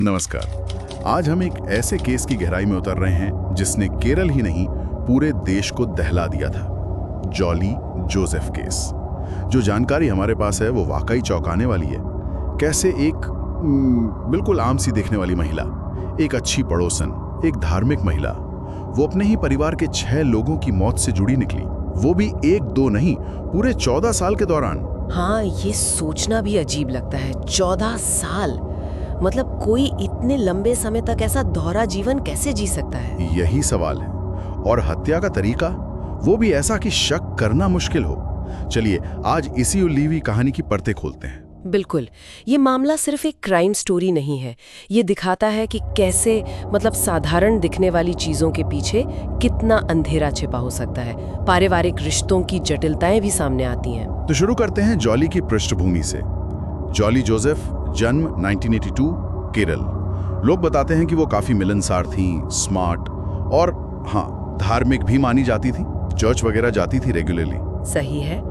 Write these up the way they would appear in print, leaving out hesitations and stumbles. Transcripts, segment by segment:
नमस्कार। आज हम एक ऐसे केस की गहराई में उतर रहे हैं जिसने केरल ही नहीं पूरे देश को दहला दिया था। Jolly Joseph case. जो जानकारी हमारे पास है वो वाकई चौंकाने वाली है। कैसे एक बिल्कुल आम सी देखने वाली महिला, एक अच्छी पड़ोसन, एक धार्मिक महिला, वो अपने ही परिवार के 6 लोगों की मौत से जुड़ी निकली, वो भी 1-2 नहीं, पूरे 14 साल के दौरान। हाँ, ये सोचना भी अजीब लगता है। 14 साल, मतलब कोई इतने लंबे समय तक ऐसा दोहरा जीवन कैसे जी सकता है? यही सवाल है। और हत्या का तरीका, वो भी ऐसा कि शक करना मुश्किल हो। चलिए आज इसी उलझी हुई कहानी की परतें खोलते हैं। बिल्कुल। ये मामला सिर्फ एक क्राइम स्टोरी नहीं है। ये दिखाता है कि कैसे साधारण दिखने वाली चीजों के पीछे कितना अंधेरा छिपा हो सकता है। पारिवारिक रिश्तों की जटिलताएं भी सामने आती हैं। तो शुरू करते हैं जॉली की पृष्ठभूमि से। जॉली जोसेफ, जन्म 1982, केरल। लोग बताते हैं कि वो काफी मिलनसार थी, स्मार्ट और हाँ, धार्मिक भी मानी जाती थी। चर्च वगैरह जाती थी रेगुलरली। सही है,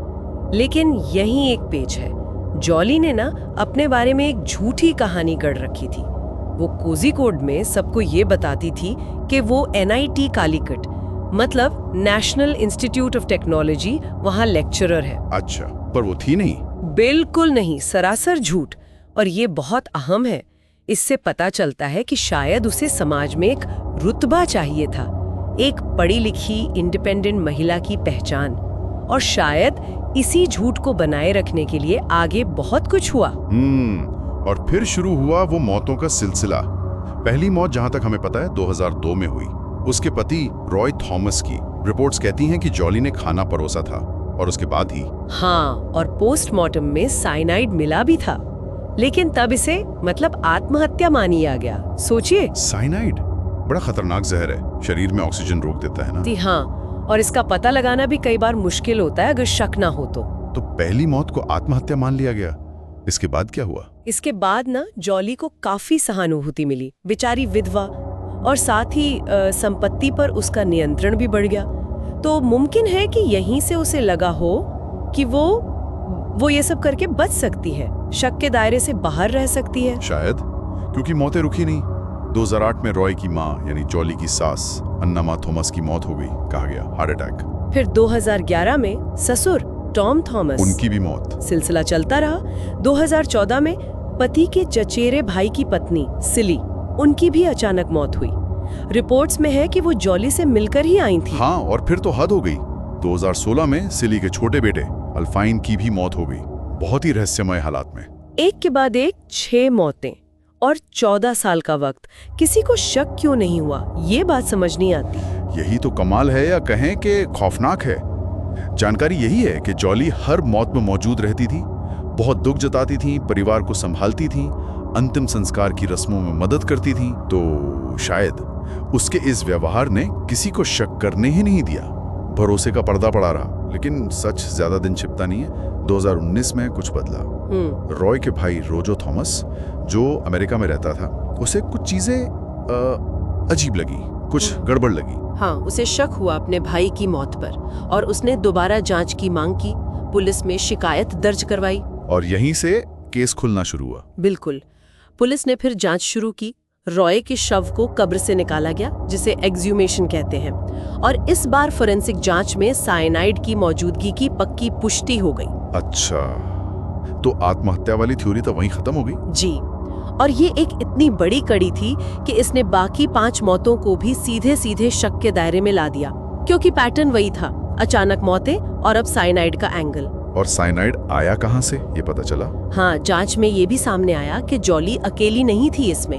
लेकिन यही एक पेच है। जॉली ने ना अपने बारे में एक झूठी कहानी गढ़ रखी थी। वो कोझिकोड में सबको ये बताती थी कि वो NIT कालीकट, मतलब नेशनल इंस्टीट्यूट ऑफ टेक्नोलॉजी, वहाँ लेक्चरर है। अच्छा, पर वो थी नहीं। बिल्कुल नहीं, सरासर झूठ। और ये बहुत अहम है। इससे पता चलता है कि शायद उसे समाज में एक रुतबा चाहिए था, एक पढ़ी लिखी इंडिपेंडेंट महिला की पहचान। और शायद इसी झूठ को बनाए रखने के लिए आगे बहुत कुछ हुआ। और फिर शुरू हुआ वो मौतों का सिलसिला। पहली मौत जहां तक हमें पता है 2002 में हुई, उसके पति रॉय थॉमस की। रिपोर्ट्स कहती हैं कि जॉली ने खाना परोसा था और उसके बाद ही। हाँ, और पोस्टमार्टम में साइनाइड मिला भी था, लेकिन तब इसे आत्महत्या मानी आ गया। सोचिए, साइनाइड बड़ा खतरनाक जहर है, शरीर में ऑक्सीजन रोक देता है ना। जी हाँ, और इसका पता लगाना भी कई बार मुश्किल होता है अगर शक ना हो तो। पहली मौत को आत्महत्या मान लिया गया। इसके बाद क्या हुआ? इसके बाद ना जॉली को काफी सहानुभूति मिली। बेचारी विधवा, और साथ ही संपत्ति पर उसका नियंत्रण भी बढ़ गया। तो मुमकिन है कि यहीं से उसे लगा हो कि वो ये सब करके बच सकती है, शक के दायरे से बाहर रह सकती है। शायद, क्योंकि मौतें रुकी नहीं। 2008 में रॉय की माँ यानी जॉली की सास अन्ना माँ थॉमस की मौत हो गई, कहा गया हार्ट अटैक। फिर 2011 में ससुर टॉम थॉमस, उनकी भी मौत। सिलसिला चलता रहा। 2014 में पति के चचेरे भाई की पत्नी सिली, उनकी भी अचानक मौत हुई। रिपोर्ट्स में है कि वो जॉली से मिलकर ही आई थी। हाँ, और फिर तो हद हो गई। 2016 में सिली के छोटे बेटे अल्फाइन की भी मौत हो गई, बहुत ही रहस्यमय हालात में। एक के बाद एक 6 मौतें और 14 साल का वक्त। किसी को शक क्यों नहीं हुआ, ये बात समझ नहीं आती। यही तो कमाल है, या कहें कि खौफनाक है। जानकारी यही है कि जॉली हर मौत में मौजूद रहती थी, बहुत दुख जताती थी, परिवार को संभालती थी, अंतिम संस्कार की रस्मों में मदद करती थी। तो शायद उसके इस व्यवहार ने किसी को शक करने ही नहीं दिया। भरोसे का पर्दा पड़ा रहा। लेकिन सच ज्यादा दिन छिपता नहीं है। 2019 में कुछ बदला। रॉय के भाई रोजो थॉमस, जो अमेरिका में रहता था, उसे कुछ चीजें अजीब लगी, कुछ गड़बड़ लगी। हाँ, उसे शक हुआ अपने भाई की मौत पर, और उसने दोबारा जांच की मांग की, पुलिस में शिकायत दर्ज करवाई, और यहीं से केस खुलना शुरू हुआ। बिल्कुल। पुलिस ने फिर जांच शुरू की। रॉय के शव को कब्र से निकाला गया, जिसे एक्सह्यूमेशन कहते हैं, और इस बार फोरेंसिक जांच में साइनाइड की मौजूदगी की पक्की पुष्टि हो गई। अच्छा, तो आत्महत्या वाली थ्योरी तो वहीं खत्म हो गई। जी, और ये एक इतनी बड़ी कड़ी थी कि इसने बाकी 5 मौतों को भी सीधे सीधे शक के दायरे में ला दिया, क्योंकि पैटर्न वही था, अचानक मौतें और अब साइनाइड का एंगल। और साइनाइड आया कहां से, ये पता चला? हाँ, जांच में ये भी सामने आया कि जॉली अकेली नहीं थी इसमें।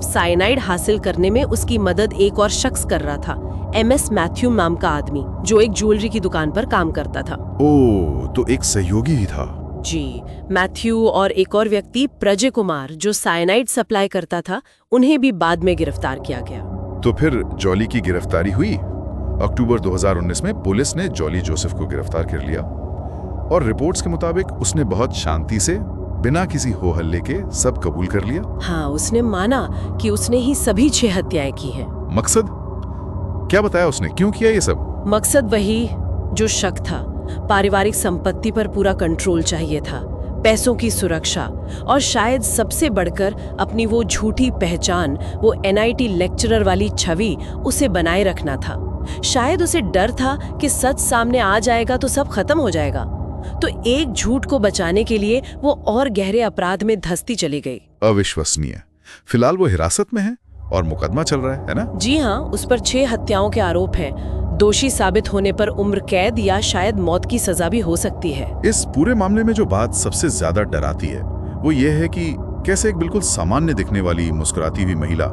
साइनाइड हासिल करने में उसकी मदद एक और शख्स कर रहा था, MS मैथ्यू नाम का आदमी, जो एक ज्वेलरी की दुकान पर काम करता था। ओह, तो एक सहयोगी ही था। जी, मैथ्यू और एक और व्यक्ति प्रजय कुमार, जो साइनाइड सप्लाई करता था, उन्हें भी बाद में गिरफ्तार किया गया। तो फिर जॉली की गिरफ्तारी हुई। अक्टूबर 2019 में पुलिस ने जॉली जोसेफ को गिरफ्तार कर लिया, और रिपोर्ट्स के मुताबिक उसने बहुत शांति से, बिना किसी हो हल्ले के, सब कबूल कर लिया। हाँ, उसने माना कि उसने ही सभी 6 हत्याएं की हैं। मकसद क्या बताया उसने, क्यों किया ये सब? मकसद वही जो शक था, पारिवारिक संपत्ति पर पूरा कंट्रोल चाहिए था, पैसों की सुरक्षा और शायद सबसे बढ़कर अपनी वो झूठी पहचान, वो एनआईटी लेक्चरर वाली छवि उसे बनाए रखना था। शायद उसे डर था कि सच सामने आ जाएगा तो सब खत्म हो जाएगा। तो एक झूठ को बचाने के लिए वो और गहरे अपराध में धंसती चली गई। अविश्वसनीय। फिलहाल वो हिरासत में है और मुकदमा चल रहा है ना? जी हाँ, उस पर 6 हत्याओं के आरोप हैं। दोषी साबित होने पर उम्र कैद या शायद मौत की सजा भी हो सकती है। इस पूरे मामले में जो बात सबसे ज्यादा डराती है वो ये है कि कैसे एक बिल्कुल सामान्य दिखने वाली मुस्कुराती हुई महिला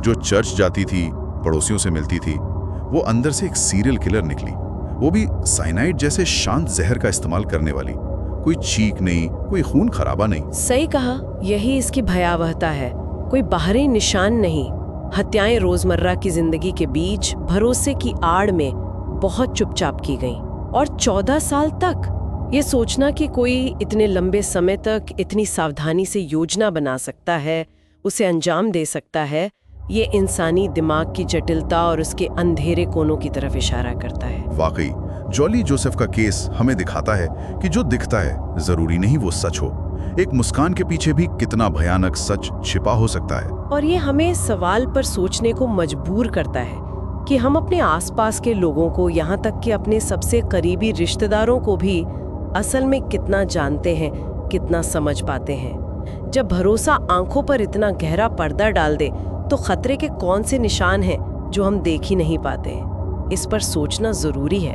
जो चर्च जाती थी, पड़ोसियों से मिलती थी, वो अंदर से एक सीरियल किलर निकली। वो भी साइनाइड जैसे शांत जहर का इस्तेमाल करने वाली। कोई चीख नहीं, कोई खून खराबा नहीं। सही कहा, यही इसकी भयावहता है। कोई बाहरी निशान नहीं। हत्याएं रोजमर्रा की जिंदगी के बीच भरोसे की आड़ में बहुत चुपचाप की गईं। और 14 साल तक ये सोचना कि कोई इतने लंबे समय तक इतनी सावधानी से योजना बना सकता है, उसे अंजाम दे सकता है, ये इंसानी दिमाग की जटिलता और उसके अंधेरे कोनों की तरफ इशारा करता है। वाकई जॉली जोसेफ का केस हमें दिखाता है कि जो दिखता है जरूरी नहीं वो सच हो। एक मुस्कान के पीछे भी कितना भयानक सच छिपा हो सकता है। और ये हमें सवाल पर सोचने को मजबूर करता है कि हम अपने आसपास के लोगों को, यहाँ तक कि अपने सबसे करीबी रिश्तेदारों को भी असल में कितना जानते हैं, कितना समझ पाते हैं। जब भरोसा आंखों पर इतना गहरा पर्दा डाल दे तो खतरे के कौन से निशान हैं जो हम देख ही नहीं पाते। इस पर सोचना जरूरी है।